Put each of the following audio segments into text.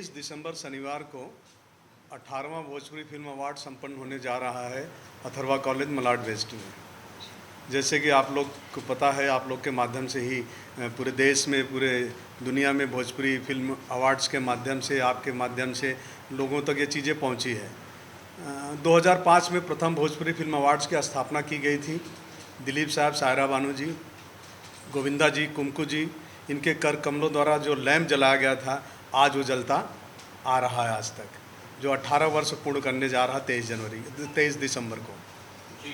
23 दिसंबर शनिवार को 18वां Bhojpuri film award संपन्न होने जा रहा है अथर्वा कॉलेज मलाड वेस्ट में। जैसे कि आप लोग को पता है, आप लोग के माध्यम से ही पूरे देश में, पूरे दुनिया में भोजपुरी फिल्म अवार्ड्स के माध्यम से, आपके माध्यम से लोगों तक ये चीज़ें पहुंची है। 2005 में प्रथम भोजपुरी फिल्म अवार्ड्स की स्थापना की गई थी। दिलीप साहब, सायरा बानू जी, गोविंदा जी, कुमकू जी, इनके कर कमलों द्वारा जो लैंप जलाया गया था, आज वो जलता आ रहा है आज तक, जो 18 वर्ष पूर्ण करने जा रहा 23 दिसंबर को। जी,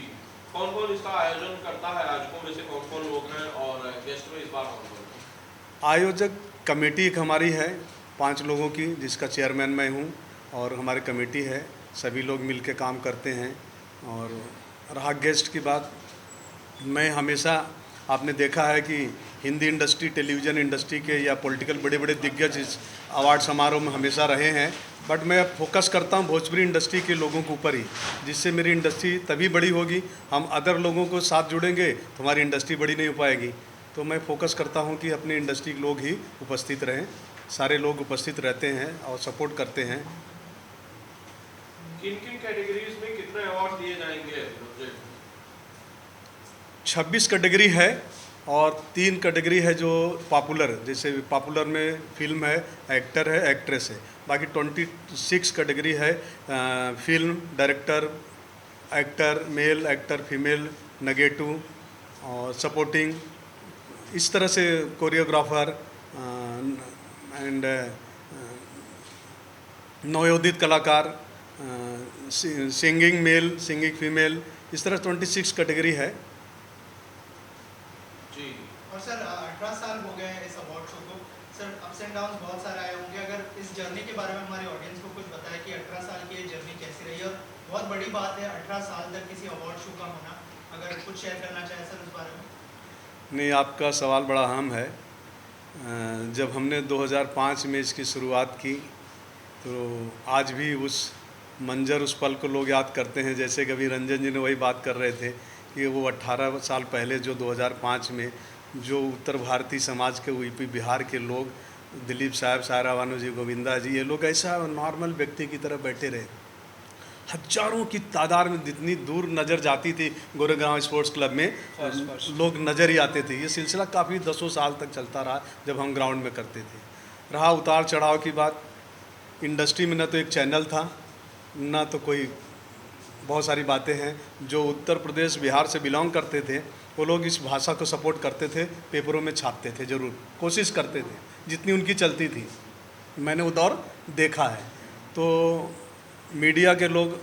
कौन कौन इसका आयोजन करता है? आयोजकों में से कौन कौन लोग हैं और गेस्ट में इस बार कौन कौन है? आयोजक कमेटी एक हमारी है 5 लोगों की, जिसका चेयरमैन मैं हूँ, और हमारी कमेटी है, सभी लोग मिल के काम करते हैं। और रहा गेस्ट की बात, मैं हमेशा, आपने देखा है कि हिंदी इंडस्ट्री, टेलीविज़न इंडस्ट्री के या पॉलिटिकल बड़े बड़े दिग्गज इस अवार्ड समारोह में हमेशा रहे हैं, बट मैं फोकस करता हूं भोजपुरी इंडस्ट्री के लोगों के ऊपर ही, जिससे मेरी इंडस्ट्री तभी बड़ी होगी। हम अदर लोगों को साथ जुड़ेंगे तो हमारी इंडस्ट्री बड़ी नहीं हो पाएगी। तो मैं फोकस करता हूं कि अपनी इंडस्ट्री के लोग ही उपस्थित रहें। सारे लोग उपस्थित रहते हैं और सपोर्ट करते हैं। किन किन कैटेगरीज में कितने अवार्ड दिए जाएंगे? 26 कैटेगरी है और 3 कैटेगरी है जो पॉपुलर, जैसे पॉपुलर में फिल्म है, एक्टर है, एक्ट्रेस है। बाकी 26 कैटेगरी है, film, director, actor, male actor, female, negative और सपोर्टिंग, इस तरह से कोरियोग्राफर एंड नवोदित कलाकार, सिंगिंग मेल, सिंगिंग फीमेल, इस तरह 26 कैटेगरी है। जी, और सर 18 साल हो गए हैं इस अवार्ड शो को। सर अप्स एंड डाउन्स बहुत सारे आए होंगे, अगर इस जर्नी के बारे में हमारे ऑडियंस को कुछ बताएं कि 18 साल की ये जर्नी कैसी रही, और बहुत बड़ी बात है 18 साल तक किसी अवार्ड शो का होना, अगर कुछ शेयर करना चाहें सर उस बारे में। नहीं, आपका सवाल बड़ा अहम है। जब हमने 2005 में इसकी शुरुआत की तो आज भी उस मंजर, उस पल को लोग याद करते हैं। जैसे कभी रंजन जी ने वही बात कर रहे थे कि वो 18 साल पहले जो 2005 में जो उत्तर भारतीय समाज के, यूपी बिहार के लोग, दिलीप साहब, सायरा बानू जी, गोविंदा जी, ये लोग ऐसा नॉर्मल व्यक्ति की तरह बैठे रहे। हजारों की तादाद में जितनी दूर नज़र जाती थी गोरेगांव स्पोर्ट्स क्लब में, लोग नज़र ही आते थे। ये सिलसिला काफ़ी 10 साल तक चलता रहा, जब हम ग्राउंड में करते थे। रहा उतार चढ़ाव की बात, इंडस्ट्री में न तो एक चैनल था, ना तो कोई, बहुत सारी बातें हैं। जो उत्तर प्रदेश, बिहार से बिलोंग करते थे, वो लोग इस भाषा को सपोर्ट करते थे, पेपरों में छापते थे, ज़रूर कोशिश करते थे जितनी उनकी चलती थी। मैंने वो दौर देखा है। तो मीडिया के लोग,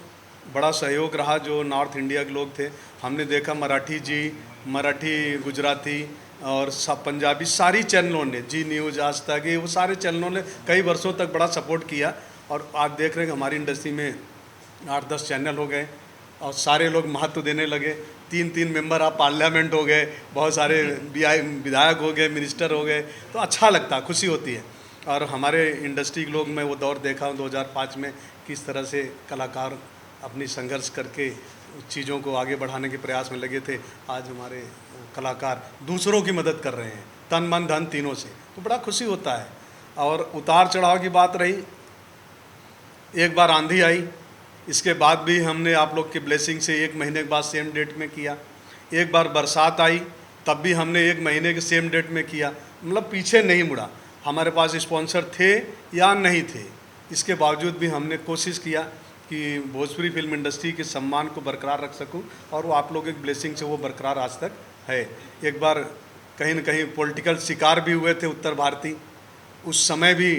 बड़ा सहयोग रहा, जो नॉर्थ इंडिया के लोग थे। हमने देखा मराठी जी, मराठी, गुजराती और सब पंजाबी, सारी चैनलों ने, जी न्यूज़, आज तक, ये वो सारे चैनलों ने कई वर्षों तक बड़ा सपोर्ट किया। और आज देख रहे हैं कि हमारी इंडस्ट्री में 8-10 चैनल हो गए और सारे लोग महत्व देने लगे। 3 मेंबर आप पार्लियामेंट हो गए, बहुत सारे विधायक हो गए, मिनिस्टर हो गए, तो अच्छा लगता, खुशी होती है। और हमारे इंडस्ट्री के लोग, मैं वो दौर देखा हूँ 2005 में, किस तरह से कलाकार अपनी संघर्ष करके चीज़ों को आगे बढ़ाने के प्रयास में लगे थे। आज हमारे कलाकार दूसरों की मदद कर रहे हैं, तन मन धन तीनों से, तो बड़ा खुशी होता है। और उतार चढ़ाव की बात रही, एक बार आंधी आई, इसके बाद भी हमने आप लोग की ब्लेसिंग से 1 महीने के बाद सेम डेट में किया। एक बार बरसात आई, तब भी हमने 1 महीने के सेम डेट में किया। मतलब पीछे नहीं मुड़ा। हमारे पास स्पॉन्सर थे या नहीं थे, इसके बावजूद भी हमने कोशिश किया कि भोजपुरी फिल्म इंडस्ट्री के सम्मान को बरकरार रख सकूं, और वो आप लोगों की ब्लेसिंग से वो बरकरार आज तक है। एक बार कहीं न कहीं पॉलिटिकल शिकार भी हुए थे उत्तर भारतीय, उस समय भी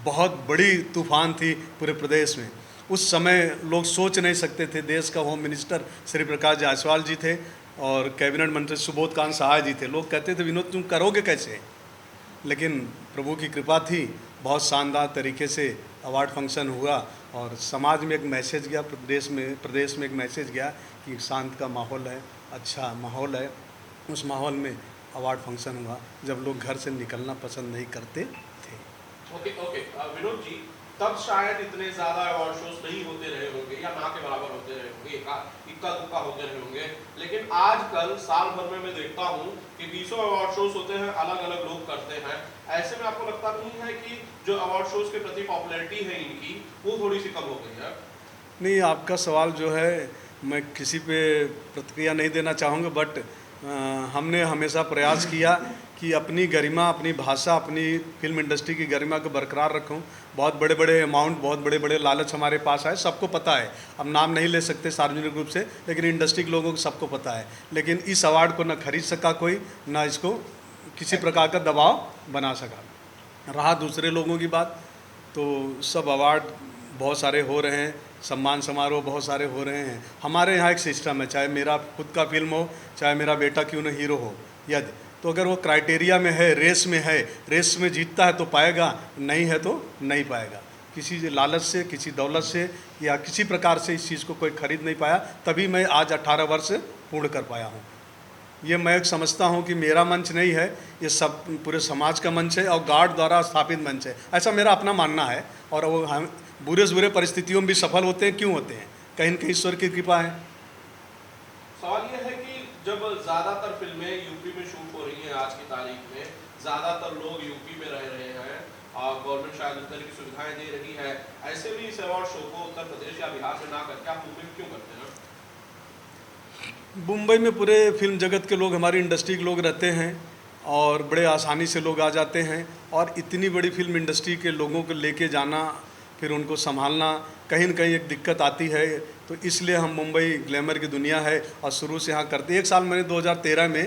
बहुत बड़ी तूफान थी पूरे प्रदेश में। उस समय लोग सोच नहीं सकते थे। देश का होम मिनिस्टर श्री प्रकाश जायसवाल जी थे और कैबिनेट मंत्री सुबोध कांत सहाय जी थे। लोग कहते थे विनोद तुम करोगे कैसे, लेकिन प्रभु की कृपा थी, बहुत शानदार तरीके से अवार्ड फंक्शन हुआ और समाज में एक मैसेज गया, प्रदेश में एक मैसेज गया कि शांत का माहौल है, अच्छा माहौल है। उस माहौल में अवार्ड फंक्शन हुआ, जब लोग घर से निकलना पसंद नहीं करते थे। ओके, विनोद जी, तब शायद इतने ज़्यादा अवार्ड शोज नहीं होते रहे होंगे या ना के बराबर होते रहे होंगे, इक्का दुक्का होते रहे होंगे। लेकिन आजकल साल भर में मैं देखता हूँ कि 20 अवार्ड शोज होते हैं, अलग अलग लोग करते हैं। ऐसे में आपको लगता नहीं है कि जो अवार्ड शोज के प्रति पॉपुलैरिटी है इनकी वो थोड़ी सी कम हो गई है? नहीं, आपका सवाल जो है मैं किसी पे प्रतिक्रिया नहीं देना चाहूँगा, बट हमने हमेशा प्रयास किया कि अपनी गरिमा, अपनी भाषा, अपनी फिल्म इंडस्ट्री की गरिमा को बरकरार रखूं। बहुत बड़े बड़े अमाउंट, बहुत बड़े बड़े लालच हमारे पास आए, सबको पता है। अब नाम नहीं ले सकते सार्वजनिक रूप से, लेकिन इंडस्ट्री के लोगों को सबको पता है। लेकिन इस अवार्ड को न खरीद सका कोई, ना इसको किसी प्रकार का दबाव बना सका। रहा दूसरे लोगों की बात, तो सब अवार्ड बहुत सारे हो रहे हैं, सम्मान समारोह बहुत सारे हो रहे हैं। हमारे यहाँ एक सिस्टम है, चाहे मेरा खुद का फिल्म हो, चाहे मेरा बेटा क्यों न हीरो हो, यदि तो अगर वो क्राइटेरिया में है, रेस में है, रेस में जीतता है तो पाएगा, नहीं है तो नहीं पाएगा। किसी लालच से, किसी दौलत से या किसी प्रकार से इस चीज़ को कोई खरीद नहीं पाया, तभी मैं आज 18 वर्ष पूर्ण कर पाया हूँ। ये मैं समझता हूँ कि मेरा मंच नहीं है, ये सब पूरे समाज का मंच है और गार्ड द्वारा स्थापित मंच है, ऐसा मेरा अपना मानना है। और वो हम बुरे से बुरे परिस्थितियों में भी सफल होते हैं। क्यों होते हैं? कहीं न कहीं ईश्वर की कृपा है। सवाल ये है कि जब ज़्यादातर फिल्में यूपी में शूट हो रही हैं आज की तारीख में, ज़्यादातर लोग यूपी में रह रहे हैं और गवर्नमेंट शायद उस तरह की सुविधाएं दे रही है, ऐसे में इस अवार्ड शो को उत्तर प्रदेश या बिहार में ना करके आप मुंबई में क्यों करते हैं? मुंबई में पूरे फिल्म जगत के लोग, हमारी इंडस्ट्री के लोग रहते हैं और बड़े आसानी से लोग आ जाते हैं। और इतनी बड़ी फिल्म इंडस्ट्री के लोगों को लेके जाना, फिर उनको संभालना, कहीं न कहीं एक दिक्कत आती है। तो इसलिए हम मुंबई ग्लैमर की दुनिया है और शुरू से यहाँ करते। एक साल मैंने 2013 में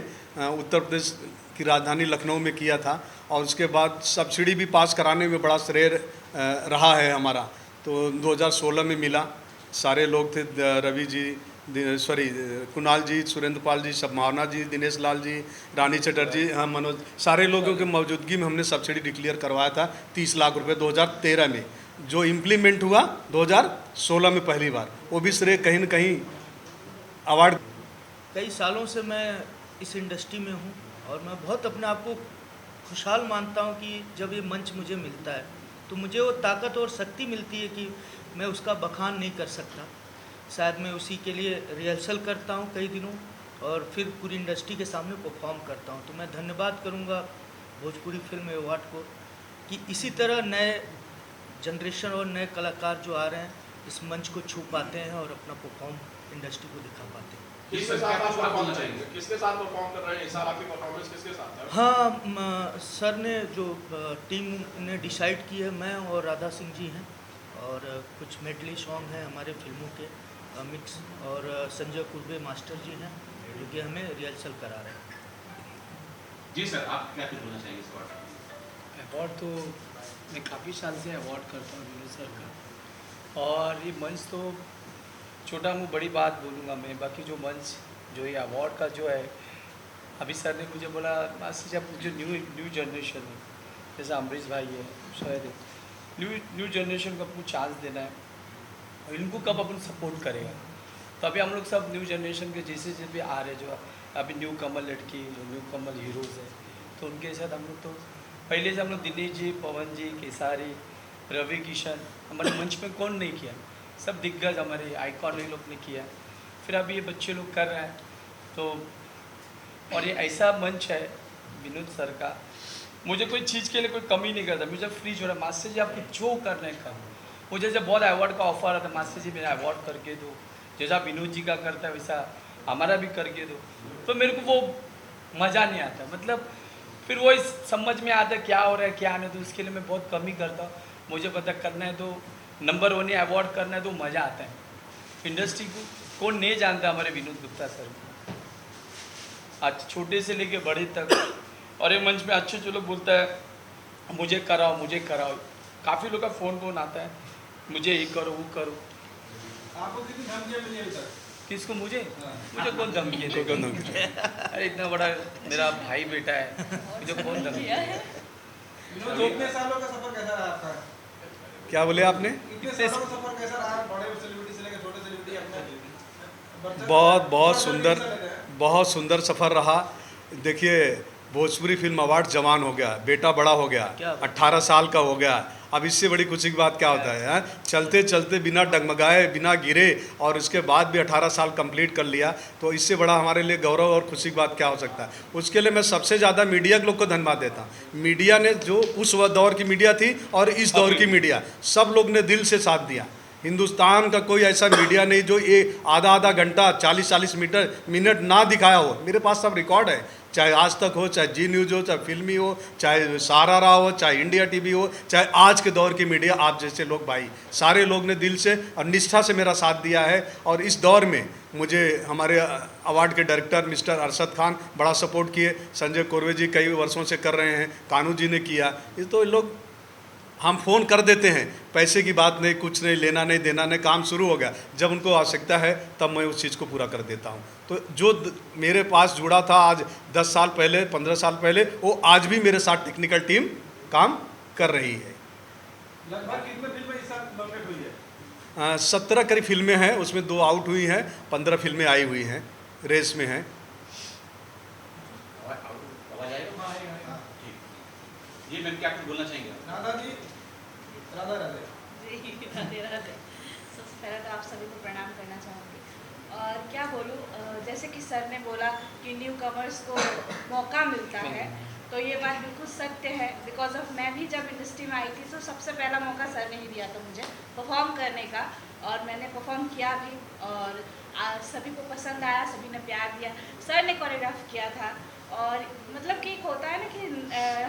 उत्तर प्रदेश की राजधानी लखनऊ में किया था और उसके बाद सब्सिडी भी पास कराने में बड़ा श्रेय रहा है हमारा। तो 2016 में मिला, सारे लोग थे, रवि जी, कुणाल जी, सुरेंद्र पाल जी, संभावना जी, दिनेश लाल जी, रानी चटर्जी, हाँ मनोज, सारे लोगों की मौजूदगी में हमने सब्सिडी डिक्लेयर करवाया था 30 लाख रुपए 2013 में, जो इम्प्लीमेंट हुआ 2016 में पहली बार। वो भी श्रेय कहीं न कहीं अवार्ड। कई सालों से मैं इस इंडस्ट्री में हूँ और मैं बहुत अपने आप को खुशहाल मानता हूँ कि जब ये मंच मुझे मिलता है तो मुझे वो ताकत और शक्ति मिलती है कि मैं उसका बखान नहीं कर सकता। शायद मैं उसी के लिए रिहर्सल करता हूँ कई दिनों और फिर पूरी इंडस्ट्री के सामने परफॉर्म करता हूँ। तो मैं धन्यवाद करूँगा भोजपुरी फिल्म अवार्ड को कि इसी तरह नए जनरेशन और नए कलाकार जो आ रहे हैं इस मंच को छू पाते हैं और अपना परफॉर्म इंडस्ट्री को दिखा पाते हैं। किसके साथ आप परफॉर्म करेंगे? किसके साथ परफॉर्म कर रहे हैं इस साल? आपकी परफॉर्मेंस किसके साथ है? हाँ, सर ने जो टीम ने डिसाइड की है, मैं और राधा सिंह जी हैं और कुछ मेडली सॉन्ग हैं हमारे फिल्मों के मिक्स, और संजय कुर्बे मास्टर जी हैं जो कि हमें रिहर्सल करा रहे हैं। जी सर, आप क्या कुछ बोलना चाहेंगे इस अवार्ड? अवार्ड तो मैं काफ़ी साल से अवार्ड करता हूँ विनोद सर का, और ये मंच तो छोटा मुँह बड़ी बात बोलूँगा मैं, बाकी जो मंच जो ये अवार्ड का जो है, अभी सर ने मुझे बोला मास्टर जी आप जो न्यू जनरेशन है, जैसे अमरीश भाई है, शायद न्यू जनरेशन को आपको चांस देना है और इनको कब अपन सपोर्ट करेगा। तो अभी हम लोग सब न्यू जनरेशन के जैसे भी आ रहे, जो अभी न्यू कमल लड़की, जो न्यू कमल हीरोज़ है, तो उनके साथ हम लोग तो पहले से हम लोग दिनेश जी, पवन जी, केसारी, रवि किशन, हमारे मंच में कौन नहीं किया, सब दिग्गज हमारे आइकॉन ये लोग ने किया। फिर अभी ये बच्चे लोग कर रहे हैं, तो और ये ऐसा मंच है विनोद सर का, मुझे कोई चीज़ के लिए कोई कमी नहीं करता, मुझे फ्री छोड़ा, मास्टर जी आपको जो करना है करो। मुझे जब बहुत अवार्ड का ऑफर आता, मास्टर जी मेरा अवार्ड करके दो, जैसा विनोद जी का करता है वैसा हमारा भी करके दो, तो मेरे को वो मज़ा नहीं आता। मतलब फिर वो इस समझ में आता है क्या हो रहा है क्या नहीं, तो उसके लिए मैं बहुत कम ही करता हूँ। मुझे पता करना है तो नंबर 1 अवार्ड करना है तो मज़ा आता है। इंडस्ट्री को कौन नहीं जानता हमारे विनोद गुप्ता सर को, आज छोटे से लेके बड़े तक, और ये मंच में अच्छे जो लोग बोलता है मुझे कराओ मुझे कराओ, काफ़ी लोग का फ़ोन आता है मुझे ये करो वो करो। आपको कितनी धमकियां मिली अभी तक? किसको? मुझे कौन धमकी है? अरे इतना बड़ा मेरा भाई बेटा है, मुझे कौन धमकी है? इतने सालों का सफर कैसा रहा आपका? क्या बोले आपने? इतने सालों का सफर कैसा रहा? बड़े सेलिब्रिटी से लेकर छोटे सेलिब्रिटी अपना बहुत सुंदर सफ़र रहा। देखिए, भोजपुरी फिल्म अवार्ड जवान हो गया, बेटा बड़ा हो गया, 18 साल का हो गया, अब इससे बड़ी खुशी की बात क्या होता है, हाँ? चलते चलते बिना डगमगाए, बिना गिरे, और उसके बाद भी 18 साल कंप्लीट कर लिया, तो इससे बड़ा हमारे लिए गौरव और खुशी की बात क्या हो सकता है। उसके लिए मैं सबसे ज़्यादा मीडिया के लोग को धन्यवाद देता हूँ। मीडिया ने, जो उस दौर की मीडिया थी और इस दौर की मीडिया, सब लोग ने दिल से साथ दिया। हिंदुस्तान का कोई ऐसा मीडिया नहीं जो ये आधा आधा घंटा 40-40 मिनट ना दिखाया हो। मेरे पास सब रिकॉर्ड है, चाहे आज तक हो, चाहे जी न्यूज़ हो, चाहे फिल्मी हो, चाहे सहारा रहा हो, चाहे इंडिया टीवी हो, चाहे आज के दौर की मीडिया, आप जैसे लोग भाई, सारे लोग ने दिल से और निष्ठा से मेरा साथ दिया है। और इस दौर में मुझे हमारे अवार्ड के डायरेक्टर मिस्टर अरशद खान बड़ा सपोर्ट किए, संजय कोरवे जी कई वर्षों से कर रहे हैं, कानू जी ने किया। ये तो लोग, हम फ़ोन कर देते हैं, पैसे की बात नहीं, कुछ नहीं, लेना नहीं देना नहीं, काम शुरू हो गया। जब उनको आवश्यकता है तब मैं उस चीज़ को पूरा कर देता हूँ। तो जो मेरे पास जुड़ा था आज 10 साल पहले, 15 साल पहले, वो आज भी मेरे साथ टेक्निकल टीम काम कर रही है। लगभग कितने फिल्में इस साल नॉमिनेट हुई है? 17 करीब फिल्में हैं, उसमें 2 आउट हुई हैं, 15 फिल्में आई हुई हैं, रेस में हैं। आवाज आएगा? जी मैम, क्या कुछ बोलना चाहेंगे? राधा जी, राधा राधे। जी राधे राधे। सबसे पहले तो आप सभी को प्रणाम करना चाहूँगी। और क्या बोलूँ, जैसे कि सर ने बोला कि न्यू कमर्स को मौका मिलता है, तो ये बात बिल्कुल सत्य है। बिकॉज ऑफ मैं भी जब इंडस्ट्री में आई थी तो सबसे पहला मौका सर ने ही दिया था मुझे परफॉर्म करने का, और मैंने परफॉर्म किया भी, और सभी को पसंद आया, सभी ने प्यार दिया। सर ने कोरियोग्राफ किया था, और मतलब कि एक होता है ना कि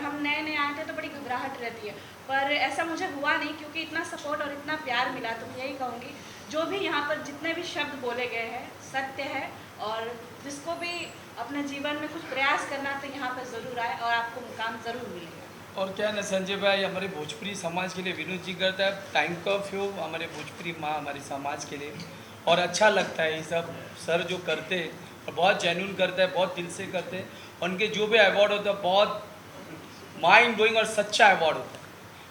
हम नए नए आए थे तो बड़ी घबराहट रहती है, पर ऐसा मुझे हुआ नहीं, क्योंकि इतना सपोर्ट और इतना प्यार मिला। तो मैं यही कहूँगी, जो भी यहाँ पर जितने भी शब्द बोले गए हैं सत्य है, और जिसको भी अपने जीवन में कुछ प्रयास करना तो यहाँ पर ज़रूर आए और आपको मुकाम ज़रूर मिलेगा। और क्या ना संजय भाई, हमारे भोजपुरी समाज के लिए विनोद जी करता है टाइम कर्फ्यू, हमारे भोजपुरी माँ हमारे समाज के लिए, और अच्छा लगता है ये सब सर जो करते हैं, और बहुत जेन्युइन करते हैं, बहुत दिल से करते हैं। उनके जो भी अवार्ड होता है बहुत माइंड ब्लोइंग और सच्चा अवार्ड होता है।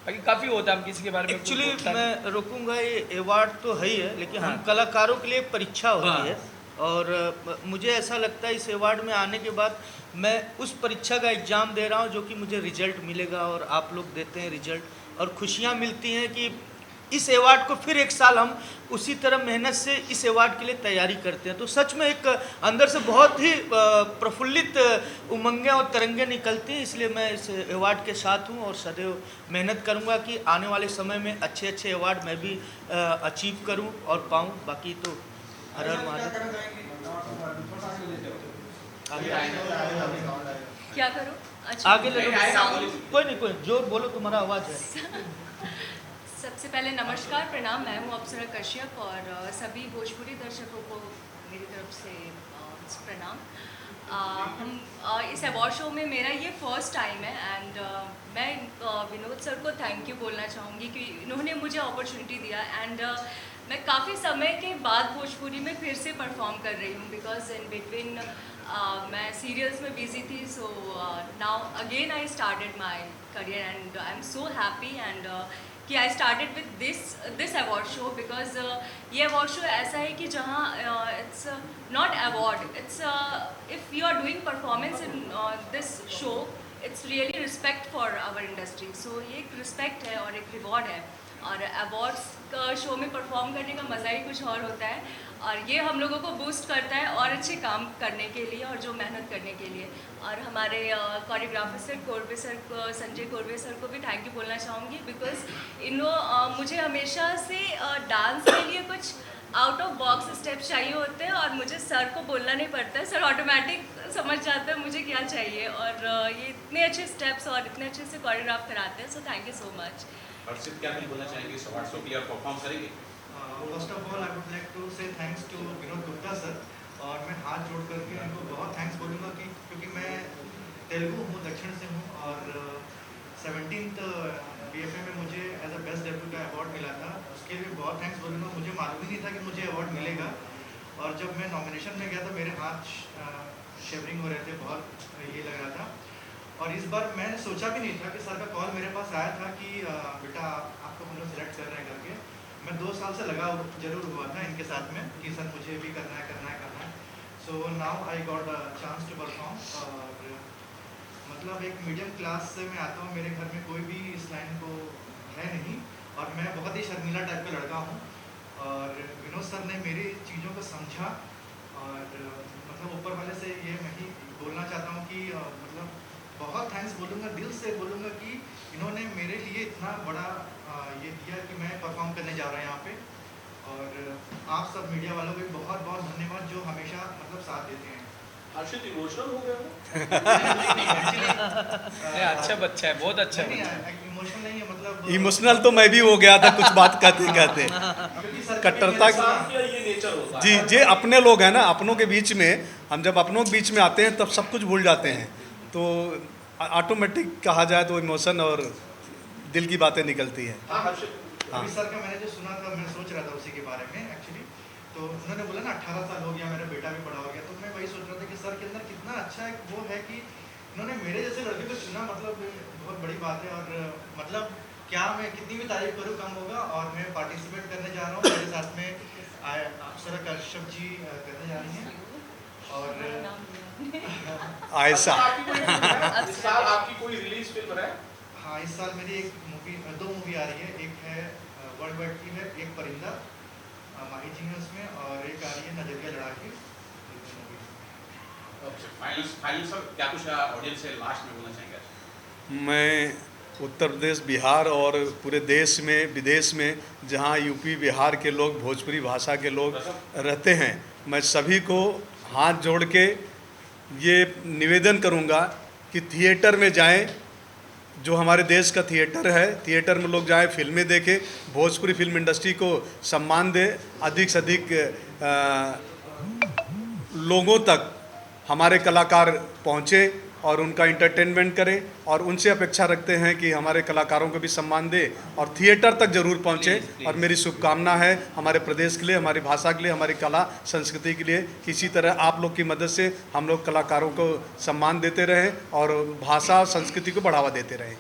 बाकी काफ़ी होता है, हम किसी के बारे में एक्चुअली मैं रोकूंगा, ये अवार्ड तो है ही है, लेकिन हम कलाकारों के लिए एक परीक्षा होती है, और मुझे ऐसा लगता है इस अवार्ड में आने के बाद मैं उस परीक्षा का एग्ज़ाम दे रहा हूँ, जो कि मुझे रिजल्ट मिलेगा, और आप लोग देते हैं रिजल्ट, और खुशियाँ मिलती हैं कि इस अवार्ड को फिर एक साल हम उसी तरह मेहनत से इस अवार्ड के लिए तैयारी करते हैं। तो सच में एक अंदर से बहुत ही प्रफुल्लित उमंगें और तरंगें निकलती हैं। इसलिए मैं इस अवार्ड के साथ हूँ, और सदैव मेहनत करूँगा कि आने वाले समय में अच्छे अच्छे अवार्ड मैं भी अचीव करूँ और पाऊँ। बाकी तो हर हर क्या महादेव। करना चाहेंगी? थोड़ा आगे ले जाओ। क्या करूँ? अच्छा, आगे ले लो, कोई नहीं, कोई जो बोलो, तुम्हारा आवाज़ है। सबसे पहले नमस्कार, प्रणाम। मैं हूँ अप्सरा कश्यप, और सभी भोजपुरी दर्शकों को मेरी तरफ से प्रणाम। हम इस अवार्ड शो में मेरा ये फर्स्ट टाइम है, एंड मैं विनोद सर को थैंक यू बोलना चाहूँगी कि इन्होंने मुझे अपॉर्चुनिटी दिया। एंड मैं काफ़ी समय के बाद भोजपुरी में फिर से परफॉर्म कर रही हूँ, बिकॉज इन बिटवीन मैं सीरियल्स में बिजी थी। So now again I started my career, and I am so happy and कि I started with this award show, because ये अवार्ड शो ऐसा है कि जहाँ it's not award, it's if you are doing performance in this show, it's really respect for our industry. So ये एक respect है और एक रिवॉर्ड है, और अवार्ड्स का शो में परफॉर्म करने का मज़ा ही कुछ और होता है, और ये हम लोगों को बूस्ट करता है और अच्छे काम करने के लिए और जो मेहनत करने के लिए। और हमारे कोरियोग्राफर सर कोरवे सर को, संजय कोरवे सर को भी थैंक यू बोलना चाहूँगी, बिकॉज मुझे हमेशा से डांस के लिए कुछ आउट ऑफ बॉक्स स्टेप्स चाहिए होते हैं, और मुझे सर को बोलना नहीं पड़ता है, सर ऑटोमेटिक समझ जाते हैं मुझे क्या चाहिए, और ये इतने अच्छे स्टेप्स और इतने अच्छे से कोरियोग्राफ कराते हैं। So thank you so much. Harshit, क्या कुछ बोलना चाहेंगे? इस अवार्ड शो के लिए आप परफॉर्म करेंगे? First of all I would like to say thanks to Vinod Gupta sir, और मैं हाथ जोड़ करके इनको बहुत थैंक्स बोलूँगा कि क्योंकि मैं तेलुगु हूँ, दक्षिण से हूँ, और 17th BFA में मुझे एज अ बेस्ट डेब्यू का अवार्ड मिला था। उसके लिए बहुत थैंक्स बोलूँगा। मुझे मालूम ही नहीं था कि मुझे अवार्ड मिलेगा, और जब मैं नॉमिनेशन में गया तो मेरे हाथ शेवरिंग हो रहे थे, बहुत ये लग रहा था। और इस बार मैंने सोचा भी नहीं था कि सर का कॉल मेरे पास आया था कि बेटा आपको हम लोग सेलेक्ट कर रहे हैं करके। मैं 2 साल से लगा जरूर हुआ था इनके साथ में कि सर मुझे भी करना है करना है करना है। So now I got a chance to perform. और मतलब एक मीडियम क्लास से मैं आता हूँ, मेरे घर में कोई भी इस लाइन को है नहीं, और मैं बहुत ही शर्मीला टाइप का लड़का हूँ। और विनोद सर ने मेरी चीज़ों को समझा, और मतलब ऊपर वाले से ये मैं ही बोलना चाहता हूँ कि मतलब बहुत थैंक्स बोलूँगा, दिल से बोलूँगा कि इन्होंने मेरे लिए इतना बड़ा ये दिया कि मैं परफॉर्म करने जा रहा हूँ यहाँ पे। और आप सब मीडिया वालों को भी बहुत बहुत धन्यवाद जो हमेशा मतलब साथ देते हैं। हर्षित इमोशनल हो गया नहीं, अच्छा बच्चा है, बहुत अच्छा नहीं, बच्चा है। इमोशनल नहीं है, मतलब इमोशनल तो मैं भी हो गया था कुछ बात कहते कहते। क्योंकि सर कट्टरता की- इंसान का ये नेचर होता जी है। जे अपने लोग हैं ना, अपनों के बीच में हम जब अपनों के बीच में आते हैं तब सब कुछ भूल जाते हैं, तो ऑटोमेटिक कहा जाए तो इमोशन और दिल की बातें निकलती हैं। हाँ हर्षित, अभी सर का मैंने जो सुना था, मैं सोच रहा था उसी के बारे में एक्चुअली। तो उन्होंने बोला ना 18 साल हो गया, मेरा बेटा भी बड़ा हो गया, तो मैं वही सोच रहा था कि सर के अंदर कितना अच्छा एक वो है कि इन्होंने मेरे जैसे लड़के को चुना, मतलब बहुत बड़ी बात है। और मतलब क्या मैं कितनी भी तारीफ करूँ कम होगा। और मैं पार्टिसिपेट करने जा रहा हूँ, मेरे साथ में अप्सरा कश्यप जी करने जा रही हैं। और आयशा आपकी कोई फिल्म है? इस साल आपकी कोई रिलीज फिल्म है? हाँ, इस साल मेरी एक मूवी, 2 मूवी आ रही है। एक है वर्ल्ड वाइड की है, एक परिंदा माही जी हैं उसमें, और एक आ रही है नजरिया लड़ा के। फाइनल सर, क्या कुछ ऑडियंस से लास्ट में बोलना चाहेंगे? मैं उत्तर प्रदेश, बिहार और पूरे देश में विदेश में जहाँ यूपी बिहार के लोग, भोजपुरी भाषा के लोग रहते हैं, मैं सभी को हाथ जोड़ के ये निवेदन करूँगा कि थिएटर में जाएं। जो हमारे देश का थिएटर है, थिएटर में लोग जाएं, फिल्में देखें, भोजपुरी फिल्म इंडस्ट्री को सम्मान दें, अधिक से अधिक लोगों तक हमारे कलाकार पहुँचे और उनका इंटरटेनमेंट करें। और उनसे अपेक्षा रखते हैं कि हमारे कलाकारों को भी सम्मान दें और थिएटर तक ज़रूर पहुँचें। और मेरी शुभकामना है हमारे प्रदेश के लिए, हमारी भाषा के लिए, हमारी कला संस्कृति के लिए, किसी तरह आप लोग की मदद से हम लोग कलाकारों को सम्मान देते रहें और भाषा और संस्कृति को बढ़ावा देते रहें।